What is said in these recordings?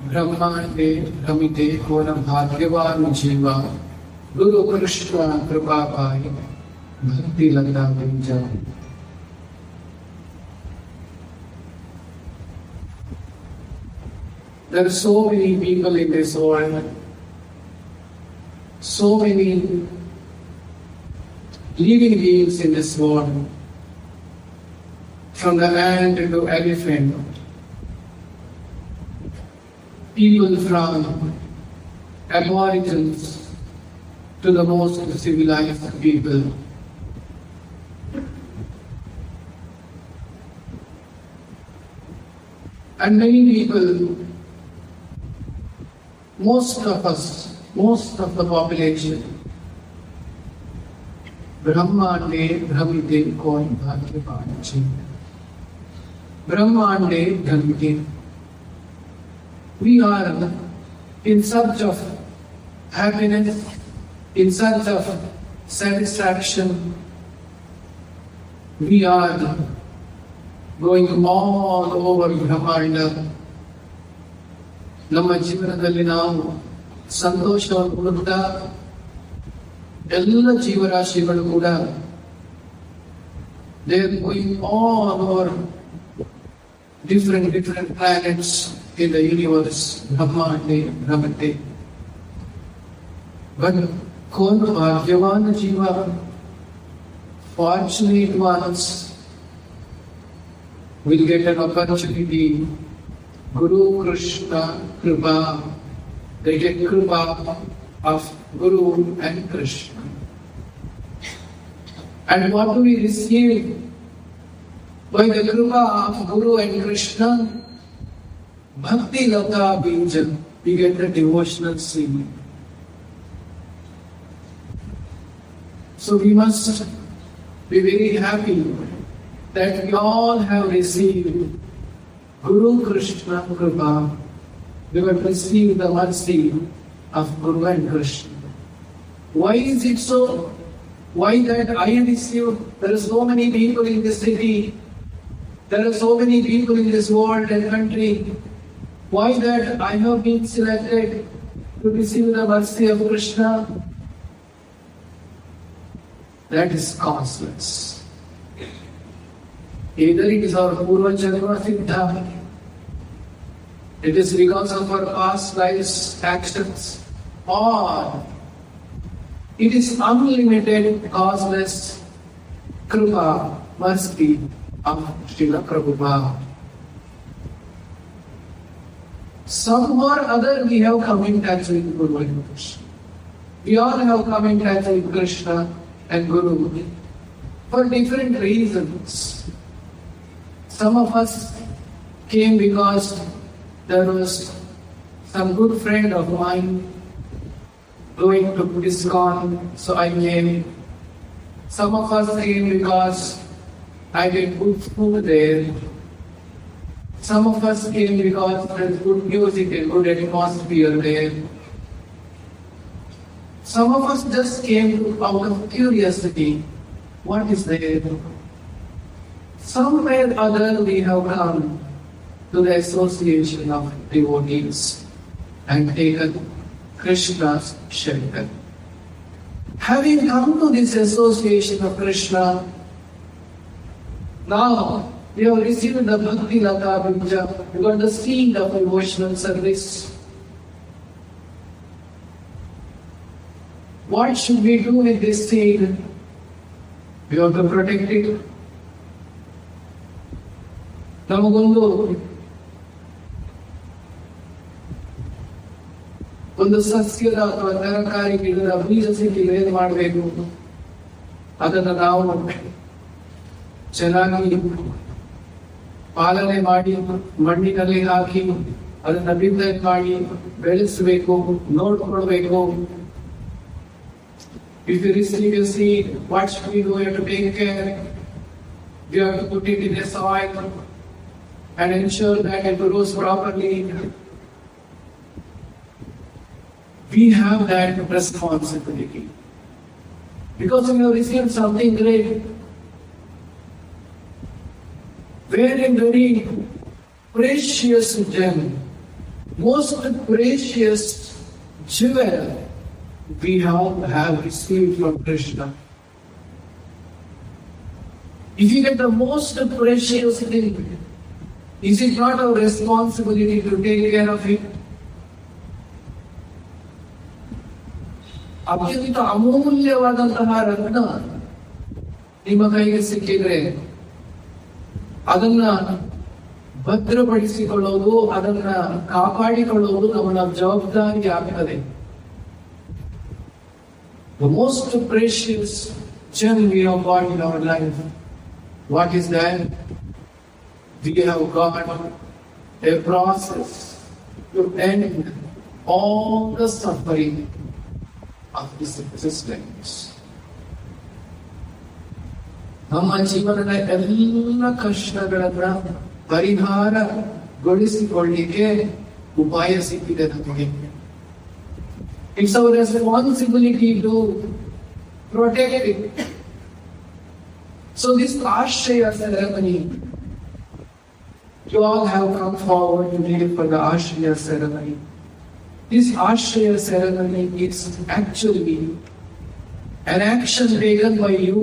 ब्रह्मांडे भ्रमिते को न भाग्यवान जीवा गुरु कृष्ण कृपा पाई भक्ति लता बीजा. There are so many people in this world, so many living beings in this world, from the ant to elephant, people from aborigines to the most civilized people. And many people, most of us, most of the population, Brahmande Brahmite Koi Bhagyavanchi. Brahmande Brahmite. We are in search of happiness, in search of satisfaction. We are going all over Brahmanda. ನಮ್ಮ ಜೀವನದಲ್ಲಿ ನಾವು ಸಂತೋಷವನ್ನು ಹುಡುಕ್ತಾ ಎಲ್ಲ ಜೀವರಾಶಿಗಳು ಕೂಡ they are going all over different planets in the universe, Brahmande, Brahmate. But कौन भाग्यवान जीवा, fortunate ones will get an opportunity. Guru Krishna Kripa, they get Kripa of Guru and Krishna. And what do we receive by the Kripa of Guru and Krishna? Bhakti Lata Binjan, we get the devotional seed. So we must be very happy that we all have received Guru Krishna Kripa. We will receive the mercy of Guru and Krishna. Why is it so? Why that I receive? There are so many people in this city. There are so many people in this world and country. Why that I have been selected to receive the mercy of Krishna? That is causeless. Either it is our Purva Janma Siddha, it is because of our past lives actions, or it is unlimited, causeless Kripa, mercy of Srila Prabhupada. Some or other we have come in touch with Guru and Krishna. We all have come in touch with Krishna and Guru for different reasons. Some of us came because there was some good friend of mine going to ISKCON, so I came. Some of us came because I get good food there. Some of us came because there is good music and good atmosphere there. Some of us just came out of curiosity. What is there? Somewhere or other we have come to the association of devotees and taken Krishna's shelter. Having come to this association of Krishna, now we have received the Bhakti Lata Bija, we got the seed of devotional service. What should we do with this seed? We have to protect it. ನಮಗೊಂದು ಸಸ್ಯದ ಅಥವಾ ತರಕಾರಿ ಗಿಡದ ಬೀಜ ಸಿಕ್ಕಿದ್ರೆ ಏನು ಮಾಡಬೇಕು? ಅದನ್ನು ನಾವು ಚೆನ್ನಾಗಿ ಪಾಲನೆ ಮಾಡಿ ಮಣ್ಣಿನಲ್ಲಿ ಹಾಕಿ ಅದನ್ನ ಬಿತ್ತನೆ ಮಾಡಿ ಬೆಳೆಸಬೇಕು, ನೋಡ್ಕೊಳ್ಬೇಕು. If you receive a seed, what should we do? We have to take care. We have to put it in the soil and ensure that it grows properly. We have that responsibility. Because we have received something great, very, very precious gem, most precious jewel we have received from Krishna. If you get the most precious thing, is it not our responsibility to take care of it? ಅತ್ಯಂತ ಅಮೂಲ್ಯವಾದಂತಹ ರತ್ನ ನಿಮ್ಮ ಕೈಗೆ ಸಿಕ್ಕಿದ್ರೆ ಅದನ್ನ ಭದ್ರಪಡಿಸಿಕೊಳ್ಳೋದು, ಅದನ್ನ ಕಾಪಾಡಿಕೊಳ್ಳೋದು ನಮ್ಮ ಜವಾಬ್ದಾರಿ ಆಗ್ತದೆ. The most precious gem we have got in our life, what is that? We have got a process to end all the suffering of this existence. ನಮ್ಮ ಜೀವನದ ಎಲ್ಲ ಕಷ್ಟಗಳನ್ನ ಪರಿಹಾರಗೊಳಿಸಿಕೊಳ್ಳಿಕ್ಕೆ ಉಪಾಯ ಸಿಕ್ಕಿದೆ ನಮಗೆ. It's our responsibility to protect it. So this Ashraya ceremony, you all have come forward today for the Ashraya ceremony. This Ashraya ceremony is actually an action taken by you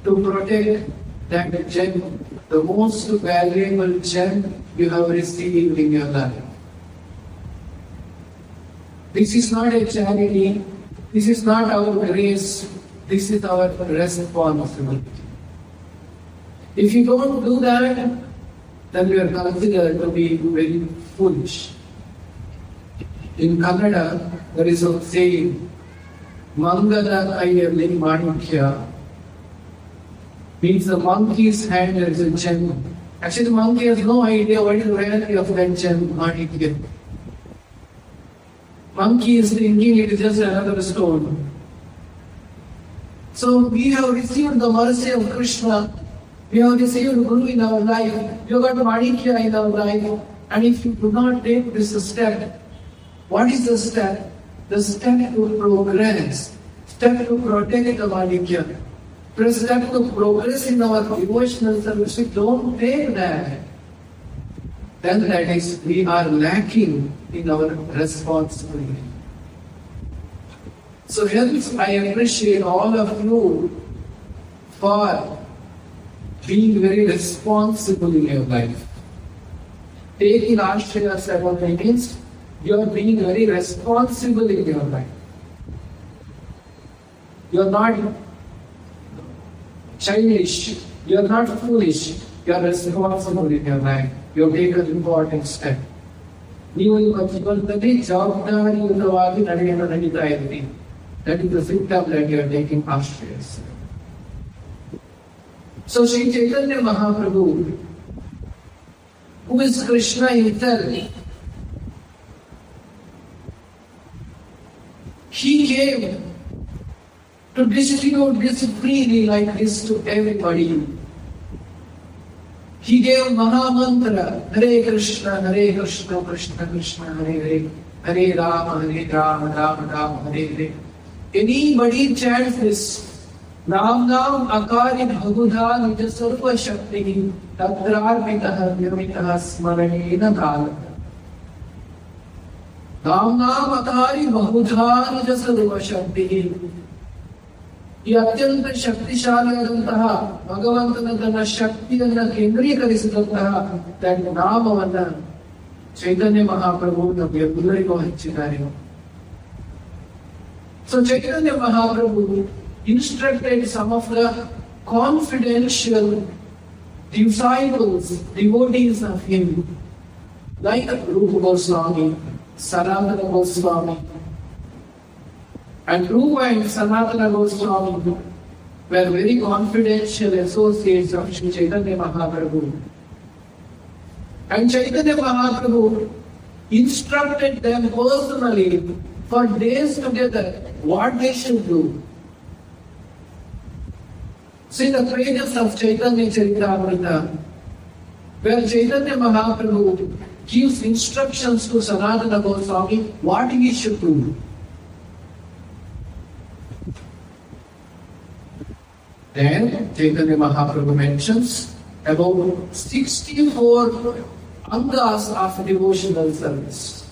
to protect that gem, the most valuable gem you have received in your life. This is not a charity, this is not our grace, this is our responsibility. If you don't do that, then we are considered to be very foolish. In Kannada, there is a saying, Mangala Kayalli Manikya, means the monkey's hand is a gem. Actually, the monkey has no idea what is the reality of that gem, Manikya. Monkey is thinking it is just another stone. So we have received the mercy of Krishna. We have received Guru in our life. We have got Manikya in our life. And if you do not take this step, what is the step? The step to progress, step to protect the Manikya, the step to progress in our devotional service. If we don't take that, then that is, we are lacking in our responsibility. So hence I appreciate all of you for being very responsible in your life. Taking Ashraya ceremony means you are being very responsible in your life. You are not childish, you are not foolish, you are responsible in your life. You have taken an important step. ನೀವು ನಿಮ್ಮ ಜೀವನದಲ್ಲಿ ಜವಾಬ್ದಾರಿಯುತವಾಗಿ ನಡೆಯನ್ನು ನಡೀತಾ ಇದ್ದೀರಿ. That is the symptom that you are taking Ashraya. So Sri Chaitanya Mahaprabhu, who is Krishna himself, he came to distribute this freely like this to everybody. He gave Mahamantra, Hare Krishna, Krishna Krishna, Hare Hare, Hare Rama, Rama Rama, Hare Hare. Anybody chants this, Nam Nam Akari Bhagudha Nija Sarva Shakti, Tatrarmitaha Vyamitaha Smaranena Kala. Nam Nam Akari Bhagudha Nija Sarva Shakti. ಈ ಅತ್ಯಂತ ಶಕ್ತಿಶಾಲಿಯಾದಂತಹ ಭಗವಂತನ ತನ್ನ ಶಕ್ತಿಯನ್ನ ಕೇಂದ್ರೀಕರಿಸಿದಂತಹ ತನ್ನ ನಾಮವನ್ನ ಚೈತನ್ಯ ಮಹಾಪ್ರಭು ನಮಗೆ ಎಲ್ಲರಿಗೂ ಹಂಚಿದ್ದಾರೆ. So Chaitanya Mahaprabhu instructed some of the confidential disciples, devotees of him, like Rupa Goswami, Sanatana Goswami. And Rupa and Sanatana Goswami were very confidential associates of Sri Chaitanya Mahaprabhu. And Chaitanya Mahaprabhu instructed them personally for days together what they should do. See the pages of Chaitanya Charitamrita, where Chaitanya Mahaprabhu gives instructions to Sanatana Goswami what he should do. Then Chaitanya Mahaprabhu mentions about 64 angas of devotional service.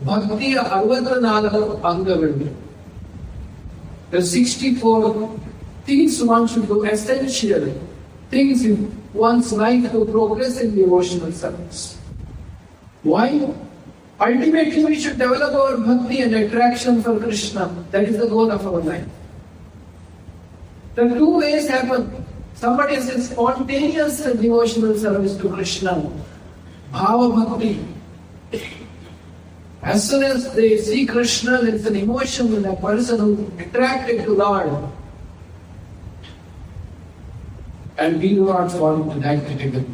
Bhakti 64 angaಗಳು. The 64 things one should do, essential things in one's life to progress in devotional service. Why? Ultimately, we should develop our bhakti and attraction for Krishna. That is the goal of our life. The two ways happen. Somebody says spontaneous devotional service to Krishna, bhava bhakti. As soon as they see Krishna, there is an emotion in a person who is attracted to Lord. And we do not fall into that category.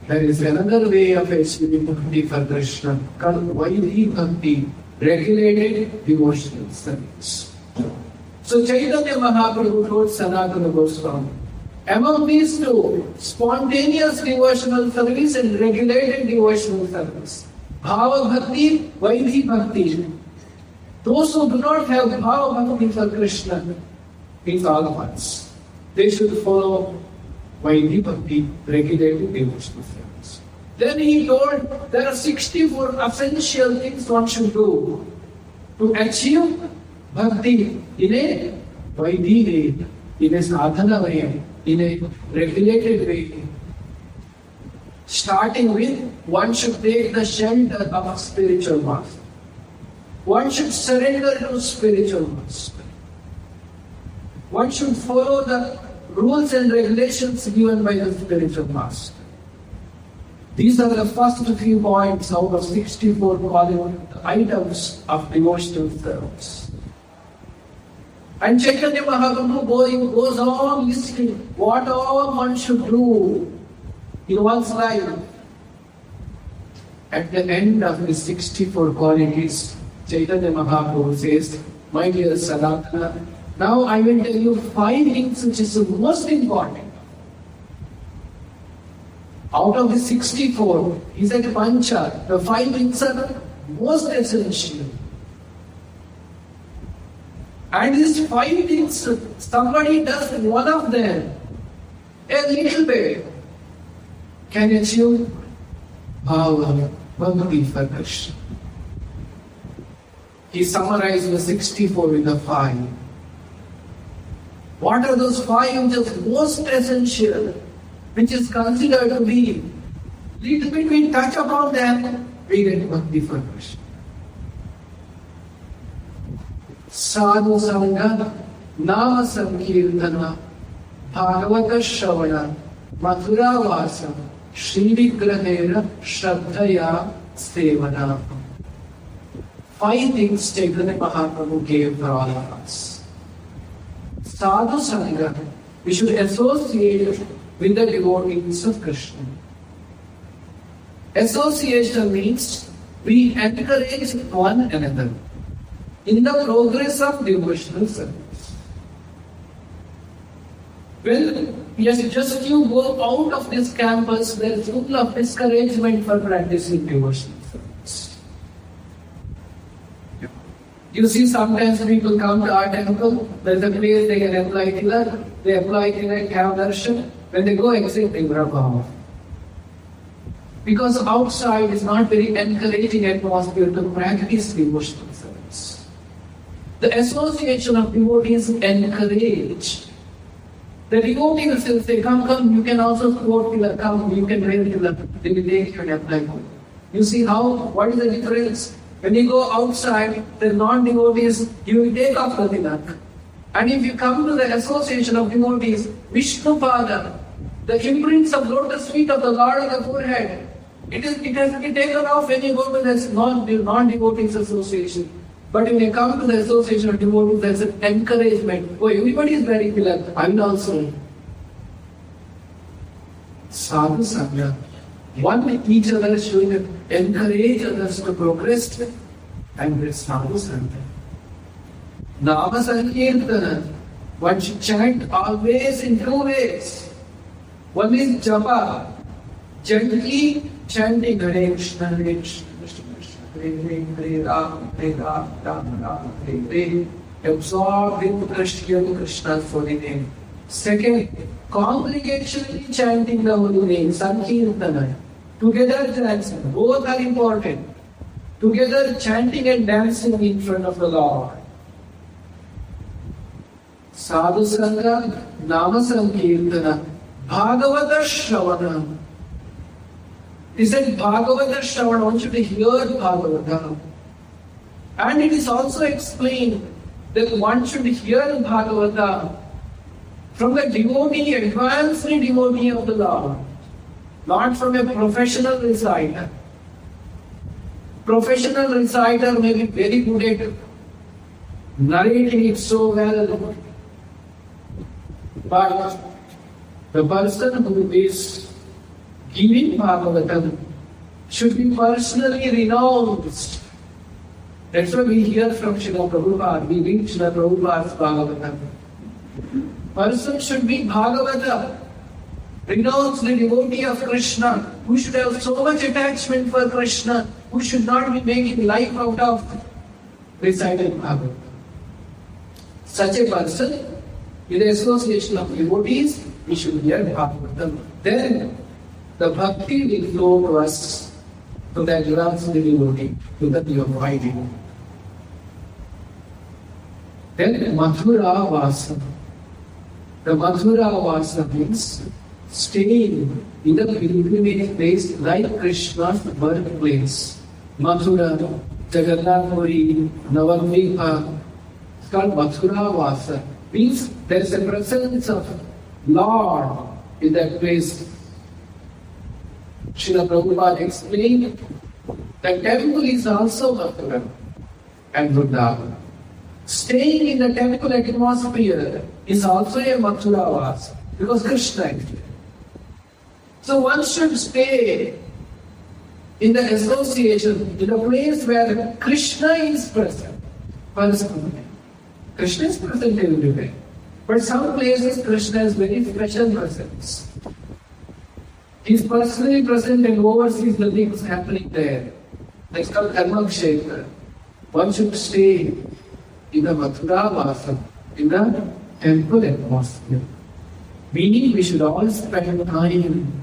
There is another way of achieving bhakti for Krishna called Vaidhi Bhakti, regulated devotional service. So Chaitanya Mahaprabhu told Sanatana Goswami, among these two, spontaneous devotional service and regulated devotional service, Bhava Bhakti, Vaidhi Bhakti. Those who do not have Bhava Bhakti for Krishna, means all of us, they should follow Vaidhi Bhakti, regulated devotional service. Then he told there are 64 essential things one should do to achieve Bhakti in a Vaidhi way, in a sadhana way, in a regulated way. Starting with, one should take the shelter of spiritual master. One should surrender to spiritual master. One should follow the rules and regulations given by the spiritual master. These are the first few points out of 64 items of devotional service. And Chaitanya Mahaprabhu goes on listing what all one should do in one's life. At the end of the 64 qualities, Chaitanya Mahaprabhu says, my dear Sanatana, now I will tell you 5 things which is the most important. Out of the 64, he said Pancha, the 5 things are most essential. And these 5 things, somebody does one of them a little bit, can achieve Bhava Bhakti for Krishna. He summarized the 64 in the 5. What are those 5 which is most essential, which is considered to be little bit we touch upon them, we get Bhakti for Krishna. Sadhu Sangha, Nama Sankirtana, Bhagavata Shravana, Mathura Vasa, Shri Vigrahera, Shraddhaya, Sevana. 5 things Chaitanya Mahaprabhu gave for all of us. Sadhu Sangha, we should associate with the devotees of Krishna. Association means we encourage one another in the progress of devotional service. Well, yes, just you go out of this campus, there is full of discouragement for practicing devotional service. You see, sometimes people come to our temple, there is a place they can apply tilak, they apply tilak, have darshan, when they go exit, they grab off. Because outside is not very encouraging atmosphere to practice devotional service. The association of devotees encourage. The devotees will say, come, you can also quote tilak, come, you can wear tilak, they will take you and apply. You see what is the difference? When you go outside, the non-devotees, you will take off the tilak. And if you come to the association of devotees, Vishnupada, the imprints of lotus feet of the Lord on the forehead, it has to be taken off when you go to this non-devotees association. But when you come to the association of devotees, there is an encouragement. Oh, everybody is wearing tilak, I will also. Sadhu Sangha. One with each other, showing encourage others to progress, and with Sadhu Sangha. Nama Sankirtana. One should chant always in 2 ways. One is japa, gently chanting Hare Krishna, Hare Krishna, Krishna Krishna, Hare Hare, Hare Rama, Hare Rama, Rama Rama, Hare Hare. Absorbed in Krishna's holy name. Second, congregationally chanting the holy name, Sankirtana, together dancing, both are important. Together chanting and dancing in front of the Lord. Sadhu Sangha, Nama Sankirtana, Bhagavata Shravana. He said Bhagavata Shravana, one should hear Bhagavata. And it is also explained that one should hear Bhagavata from the devotee, advanced devotee of the Lord, not from a professional reciter. Professional reciter may be very good at narrating it so well, but the person who is giving Bhagavatam should be personally renounced. That's why we hear from Srila Prabhupada, we read Srila Prabhupada's Bhagavatam. Person should be Bhagavata, renounced devotee of Krishna, who should have so much attachment for Krishna, who should not be making life out of reciting Bhagavatam. Such a person, in the association of devotees, we should hear Bhagavatam. Then the bhakti will flow to us, to the advanced devotee, to the purified devotee. Then Mathura Vasa. The Mathura Vasa means staying in the pilgrimage place like Krishna's birthplace. Mathura, Jagannath Puri, Navadvipa. It's called Mathura Vasa. Means there is a presence of Lord in that place. Srila Prabhupada explained the temple is also Mathura and Vrindavan. Staying in the temple atmosphere is also a Mathura Vasa because Krishna is there. So one should stay in the association, in a place where Krishna is present. Krishna is present everywhere. But some places Krishna has very special presence. He is personally present and oversees the things happening there. That's called Dharmakshetra. One should stay in the Mathura Vasa, in the temple atmosphere. Meaning we should all spend time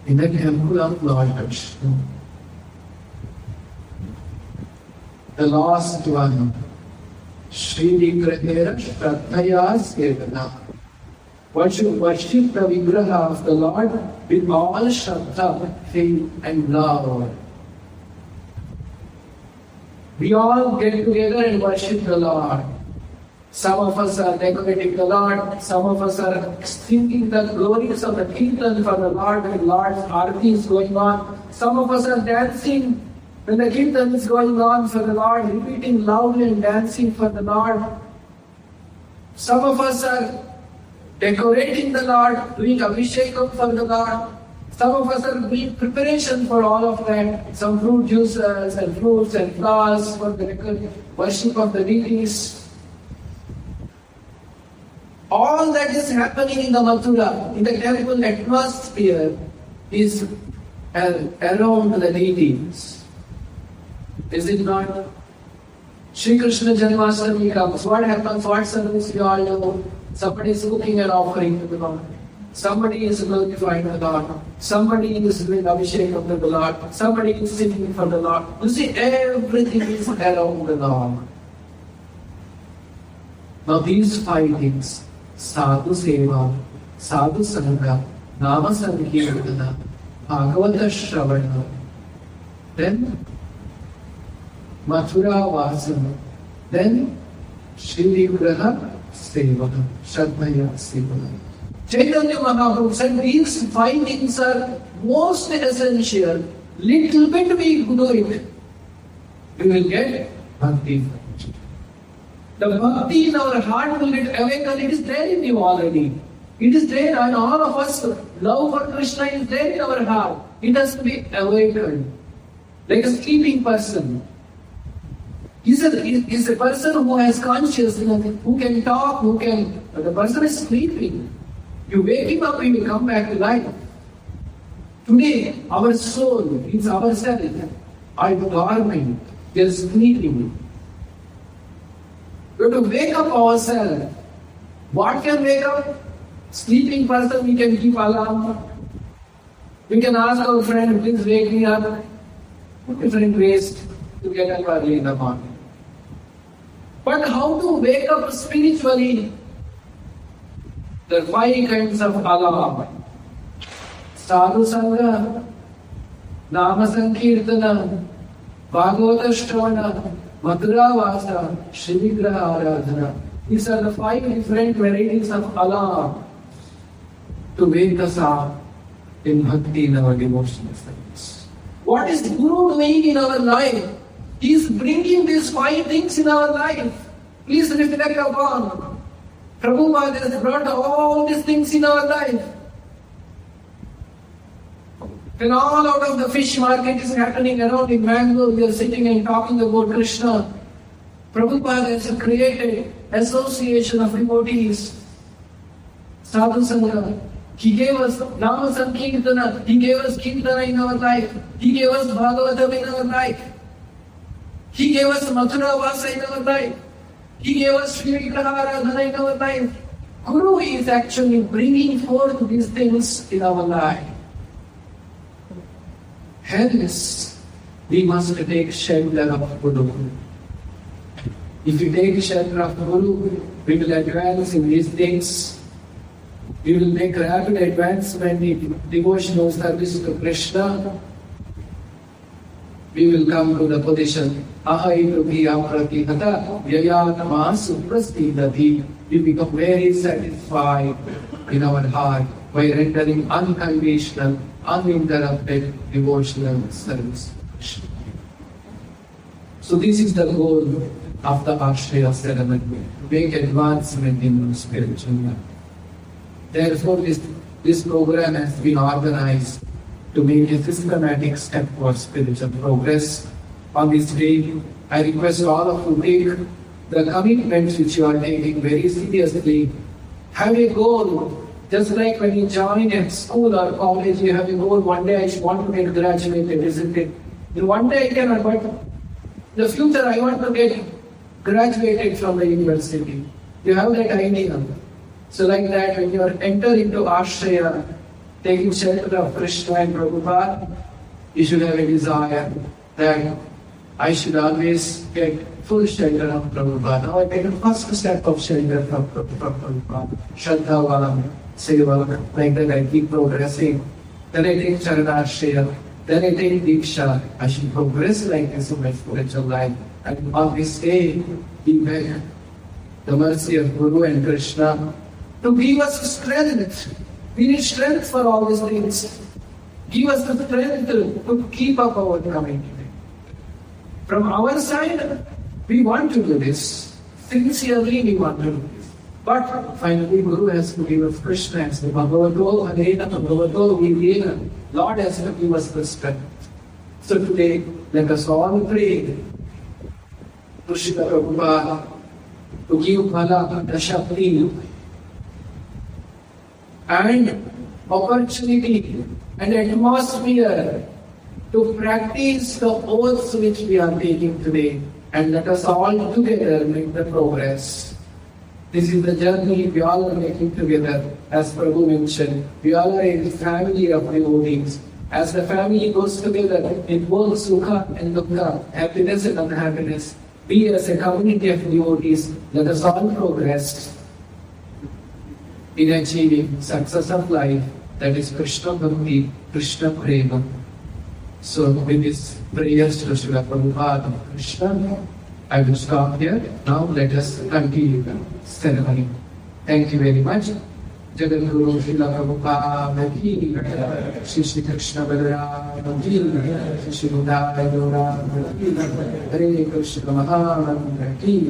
in the temple of Lord Krishna. The last one, Shri Vigrahera Shraddhaya Sevana. One should worship the Vigraha of the Lord with all Shraddha, faith and love. We all get together and worship the Lord. Some of us are decorating the Lord, some of us are singing the glories of the Kirtan for the Lord when Lord's Aarti is going on. Some of us are dancing when the Kirtan is going on for the Lord, repeating loudly and dancing for the Lord. Some of us are decorating the Lord, doing Abhishekam for the Lord. Some of us are doing preparation for all of that. Some fruit juices and fruits and flowers for the worship of the deities. All that is happening in the Mathura, in the temple atmosphere, is around the deities. Is it not? Shri Krishna Janmashtami comes. What happens? What service we all know? Somebody is cooking an offering to the Lord. Somebody is glorifying the Lord. Somebody is doing Abhishekam to the Lord. Somebody is singing for the Lord. You see, everything is around the Lord. Now these 5 things, Sadhu Seva, Sadhu Sangha, Nama Sankirtana, Bhagavata Shravana, then Mathura Vasana, then Shri Vigraha Seva, Shraddhaya Seva. Chaitanya Mahaprabhu said these 5 things are most essential. Little bit we do it, we will get bhakti. The bhakti in our heart will get awakened. It is there in you already. It is there, and all of us, love for Krishna is there in our heart. It has to be awakened. Like a sleeping person. He's a person who has consciousness, who can talk, but the person is sleeping. You wake him up, he will come back to life. Today, our soul is ourself. Our dormant, they are sleeping. We have to wake up ourselves. What can wake up? Sleeping person, we can keep alarm. We can ask our friend, please wake me up. Different ways to get up early in the morning. But how to wake up spiritually? There are 5 kinds of alarm. Sadhu Sangha, Nama Sankirtana, Bhagavata Shravana, Mathura Vasa, Shrivigraha Aradhana. These are the 5 different varieties of alarm to wake us up in bhakti in our devotional service. What is Guru doing in our life? He is bringing these 5 things in our life. Please reflect upon. Prabhupada has brought all these things in our life. When all out of the fish market is happening around in Mangalore, we are sitting and talking about Krishna. Prabhupada has created association of devotees, Sadhu Sangha. He gave us Nama Sankirtana. He gave us Kirtana in our life. He gave us Bhagavatam in our life. He gave us Mathura Vasa in our life. He gave us Shrivigraha Aradhana in our life. Guru is actually bringing forth these things in our life. Hence, we must take shelter of Guru. If we take shelter of Guru, we will advance in these things. We will make rapid advancement in devotional service to Krishna. We will come to the position Ahaitrubhiya Pratihata Vyayatma Suprastidati. We become very satisfied in our heart by rendering unconditional, uninterrupted devotional service to Krishna. So this is the goal of the Ashraya ceremony, to make advancement in spiritual life. Therefore, this program has been organized to make a systematic step for spiritual progress. On this day, I request all of you to take the commitments which you are taking very seriously. Have a goal. Just like when you join a school or college, you have a goal. One day I want to get graduated, isn't it? One day I cannot, but in the future I want to get graduated from the university. You have that idea. So like that, when you are enter into Ashraya, taking shelter of Krishna and Prabhupada, you should have a desire that I should always get full shelter of Prabhupada. Now I take the first step of shelter from Prabhupada. Shraddha Valam, Seva, like that I keep progressing. Then I take Charanashraya, then I take Diksha. I should progress like this in my spiritual life. And on this day, we beg the mercy of Guru and Krishna to give us strength. We need strength for all these things. Give us the strength to keep up our commitment. From our side, we want to do this. Sincerely, we want to do this. But finally, Guru has to give us Krishna as the Bhagavato, Harena, Bhagavato, Videna. Lord has to give us the strength. So today, let us all pray to Srila Prabhupada to give Bala, the Shakti, and opportunity and atmosphere to practice the oaths which we are taking today, and let us all together make the progress. This is the journey we all are making together. As Prabhu mentioned, we all are a family of devotees. As the family goes together in both sukha and dukkha, happiness and unhappiness, we as a community of devotees, let us all progress in achieving success of life, that is Krishna Bhakti, Krishna Prema. So with this prayers to Srila Prabhupada and Krishna, I will stop here. Now let us continue the ceremony. Thank you very much. Jagat Guru Srila Prabhupada ki Shri Shri Krishna Balaram ki Shri Gunakara Hare Krishna Mahamantra ki